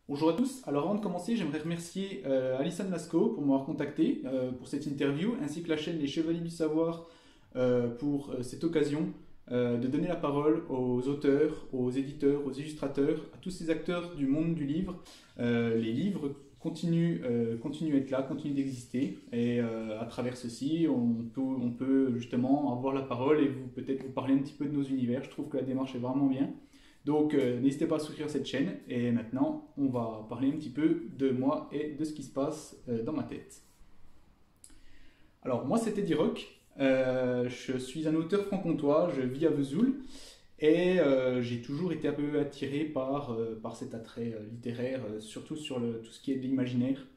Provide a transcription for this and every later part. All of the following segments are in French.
Bonjour à tous. Alors avant de commencer, j'aimerais remercier Alison Lasco pour m'avoir contacté pour cette interview, ainsi que la chaîne Les Chevaliers du Savoir pour cette occasion de donner la parole aux auteurs, aux éditeurs, aux illustrateurs, à tous ces acteurs du monde du livre. Les livres continuent à être là, continuent d'exister, et à travers ceci, on peut justement avoir la parole et peut-être vous parler un petit peu de nos univers. Je trouve que la démarche est vraiment bien. Donc n'hésitez pas à souscrire à cette chaîne et maintenant on va parler un petit peu de moi et de ce qui se passe dans ma tête. Alors moi c'est Teddy Rock, je suis un auteur franc-comtois, je vis à Vesoul et j'ai toujours été un peu attiré par cet attrait littéraire, surtout sur tout ce qui est de l'imaginaire.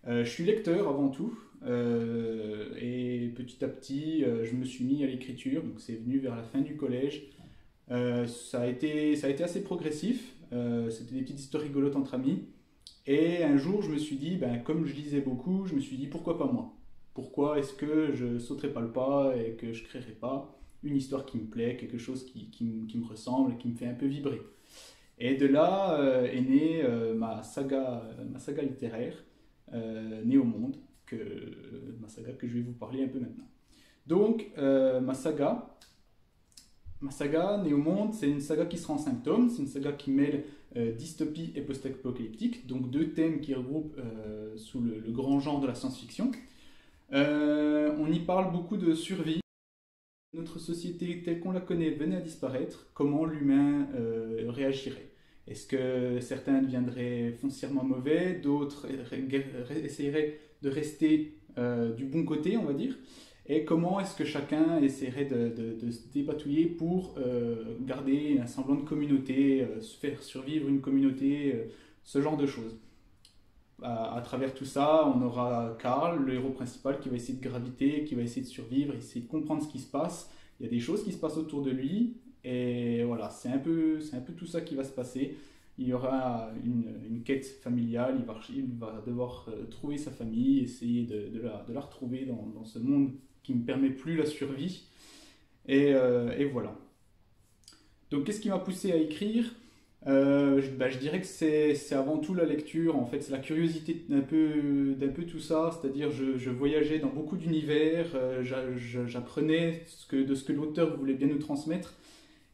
Je suis lecteur avant tout et petit à petit je me suis mis à l'écriture, donc c'est venu vers la fin du collège. Ça a été assez progressif. C'était des petites histoires rigolotes entre amis. Et un jour, je me suis dit, ben, comme je lisais beaucoup, je me suis dit pourquoi pas moi? Pourquoi est-ce que je sauterais pas le pas et que je créerais pas une histoire qui me plaît, quelque chose qui me ressemble, qui me fait un peu vibrer? Et de là est née ma saga littéraire, née au monde, ma saga que je vais vous parler un peu maintenant. Donc, ma saga, Née au monde, c'est une saga qui sera en 5 tomes. C'est une saga qui mêle dystopie et post-apocalyptique, donc deux thèmes qui regroupent sous le grand genre de la science-fiction. On y parle beaucoup de survie. Notre société telle qu'on la connaît venait à disparaître, comment l'humain réagirait? Est-ce que certains deviendraient foncièrement mauvais, d'autres essaieraient de rester du bon côté, on va dire? Et comment est-ce que chacun essaierait de se dépatouiller pour garder un semblant de communauté, se faire survivre une communauté, ce genre de choses. À travers tout ça, on aura Karl, le héros principal, qui va essayer de graviter, qui va essayer de survivre, essayer de comprendre ce qui se passe. Il y a des choses qui se passent autour de lui, et voilà, c'est un peu tout ça qui va se passer. Il y aura une quête familiale, il va devoir trouver sa famille, essayer de la retrouver dans ce monde qui ne permet plus la survie. Et voilà. Donc qu'est-ce qui m'a poussé à écrire? Je dirais que c'est avant tout la lecture, en fait, c'est la curiosité d'un peu tout ça, c'est-à-dire je voyageais dans beaucoup d'univers, j'apprenais de ce que l'auteur voulait bien nous transmettre,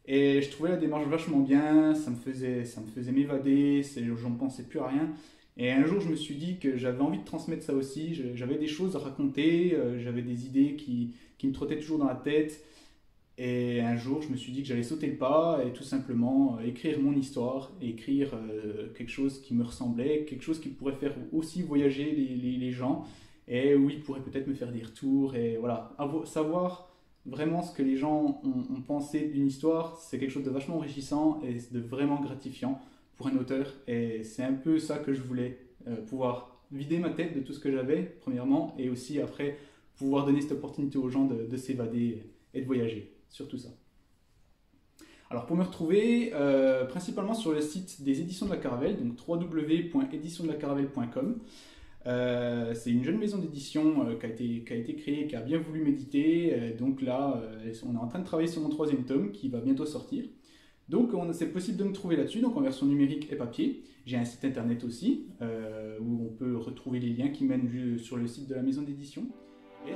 et je trouvais la démarche vachement bien, ça me faisait m'évader, j'en pensais plus à rien. Et un jour, je me suis dit que j'avais envie de transmettre ça aussi, j'avais des choses à raconter, j'avais des idées qui me trottaient toujours dans la tête. Et un jour, je me suis dit que j'allais sauter le pas et tout simplement écrire mon histoire, et écrire quelque chose qui me ressemblait, quelque chose qui pourrait faire aussi voyager les gens, et où ils pourraient peut-être me faire des retours. Et voilà, savoir vraiment ce que les gens ont pensé d'une histoire, c'est quelque chose de vachement enrichissant et de vraiment gratifiant pour un auteur. Et c'est un peu ça que je voulais, pouvoir vider ma tête de tout ce que j'avais, premièrement, et aussi après pouvoir donner cette opportunité aux gens de s'évader et de voyager, surtout ça. Alors pour me retrouver, principalement sur le site des éditions de la Caravelle, donc www.éditionsdelacaravelle.com. C'est une jeune maison d'édition qui a été créée, qui a bien voulu m'éditer. Donc là, on est en train de travailler sur mon troisième tome qui va bientôt sortir. Donc c'est possible de me trouver là-dessus, donc en version numérique et papier. J'ai un site internet aussi, où on peut retrouver les liens qui mènent sur le site de la maison d'édition. Et